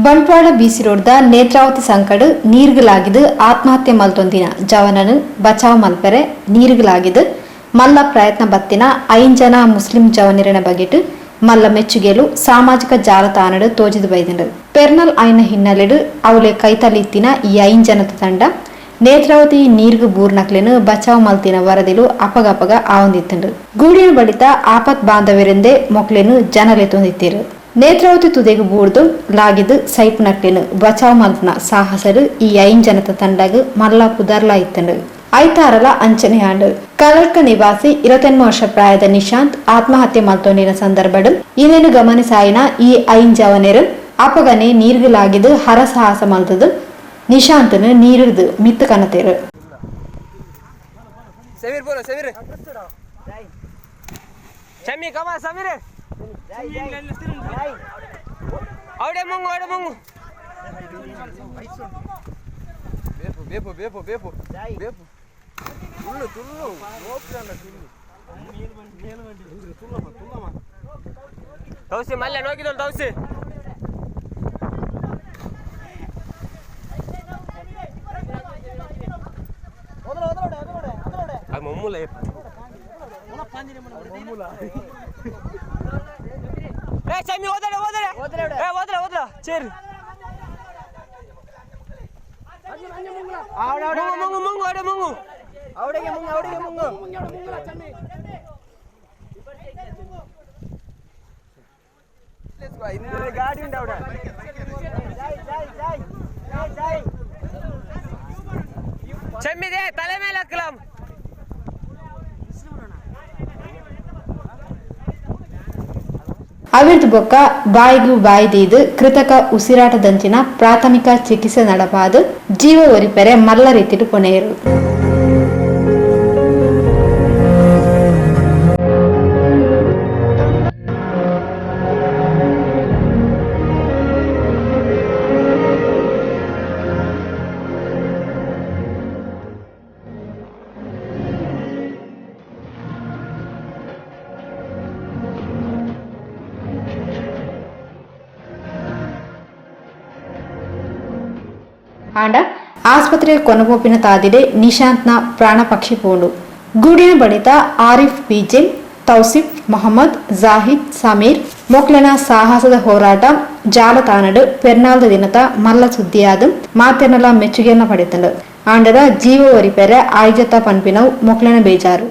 ಬಂಟ್ವಾಳ ಬಿಸಿ ರೋಡ್ದ ನೇತ್ರಾವತಿ ಸಂಕಡ ನೀರ್ಗಲಾಗಿದ್ದು ಆತ್ಮಹತ್ಯೆ ಮಲ್ತೊಂದಿನ ಜವನನು ಬಚಾವ್ ಮಲ್ಪೆರೆ ನೀರ್ಗಲಾಗಿದ್ದು ಮಲ್ಲ ಪ್ರಯತ್ನ ಬತ್ತಿನ 5 ಜನ ಮುಸ್ಲಿಂ ಜವನಿರನ ಬಗೆಟ್ ಮಲ್ಲ ಮೆಚ್ಚುಗೆಲು ಸಾಮಾಜಿಕ ಜಾಲತಾಣಡು ತೋಜಿದು ಬೈದಿಂಡು ಪೆರ್ನಲ್ ಐನ ಹಿನ್ನೆಲೆಡು ಅವಲೆ ಕೈತಲಿತ್ತಿನ ಈ 5 ಜನದ ತಂಡ ನೇತ್ರಾವತಿ ನೀರ್ಗು ಬೂರ್ನಕ್ಲೆನು ಬಚಾವ್ ಮಲ್ತಿನ ವರದಿಲು ಅಪಗಪಗ ಆವಂದಿತ್ತುಂಡು ಗೂಡಿನ ಬಳಿತ ಆಪತ್ ಬಾಂಧವರೆಂದೇ ಮೊಕ್ಲೆನು ಜನಲೆತೊಂದಿತ್ತಿರು ನೇತ್ರಾವತಿ ತುದೆಗೆ ಬೂರ್ದು ಲಾಗಿದ್ದು ಸೈಪ್ನಕ್ಲೆನು ಬಚಾವ್ ಮಲ್ಪನ ಸಾಹಸರು ಈ 5 ಜನದ ತಂಡಗ ಮಲ್ಲ ಪುದರ್ಲ ಇತ್ತಂಡು ಐತಾರಲ ಅಂಚನೆ ಆಂಡು ಕಲರ್ಕ ನಿವಾಸಿ 28 ವರ್ಷ ಪ್ರಾಯದ ನಿಶಾಂತ್ ಆತ್ಮಹತ್ಯೆ ಮಲ್ತೊಂಡಿನ ಸಂದರ್ಭಡು ಇದೇನು ಗಮನಿಸಾಯಿನ ಈ 5 ಜವನೆರು ಅಪಗನೆ ನೀರ್ಗಲಾಗಿದ್ದು ಹರಸಾಹಸ ಮಲ್ತದು ನಿಶಾಂತನು ನೀರಿರ್ದು ಮಿತ್ತು ಕನತೇರು ಸಮೀರ್ ಬೋಲೋ ಸಮೀರ್ ಚಮ್ಮಿ ಕಮ ಸಮೀರ್ ಅವಡೆ ಮುಂಗು ಬೇಪು ಬೇಪು ಬೇಪು ಬೇಪು ತುಳ್ಳು ತುಳ್ಳು ತೌಸಿ ಮಲ್ಲೆ ನೋಗಿದಳು ತೌಸಿ ಅದು ಮಮ್ಮೂಲ ಏ ಚಮ್ಮಿ ಓದಳೆ ಚೇರು ಗಾಡಿ ಉಂಟು ಅವಡ ಚಮ್ಮಿದೆ ತಲೆ ಮೇಲೆ ಹಾಕಲಾಂ ಅವಿರ್ದು ಬೊಕ್ಕ ಬಾಯಿಗೂ ಬಾಯಿದೀದು ಕೃತಕ ಉಸಿರಾಟದಂಚಿನ ಪ್ರಾಥಮಿಕ ಚಿಕಿತ್ಸೆ ನಡಪಾದು ಜೀವ ಒರಿಪೆರೆ ಮಲ್ಲ ರೀತಿಡು ಕೊನೆಯರು ಆಂಡ ಆಸ್ಪತ್ರೆಗೆ ಕೊನಪೋಪಿನ ತಾದಿಡೆ ನಿಶಾಂತ್ನ ಪ್ರಾಣ ಪಕ್ಷಿ ಪೋಂಡು ಗೂಡಿನ ಬಳಿತ ಆರಿಫ್ ಬಿಜಿನ್ ತೌಸಿಫ್ ಮೊಹಮ್ಮದ್ ಜಾಹಿದ್ ಸಮೀರ್ ಮೊಕ್ಲೆನ ಸಾಹಸದ ಹೋರಾಟ ಜಾಲತಾಣಡು ಪೆರ್ನಾಲ್ದ ದಿನದ ಮಲ್ಲ ಸುದ್ದಿಯಾದ ಮಾತೆನಲ ಮೆಚ್ಚುಗೆಯನ್ನ ಪಡೆತಂಡು ಆಂಡರ ಜೀವ ಒರಿಪೆರೆ ಆಯ್ಜತ ಪನ್ಪಿನವು ಮೊಕ್ಲೆನ ಬೇಜಾರು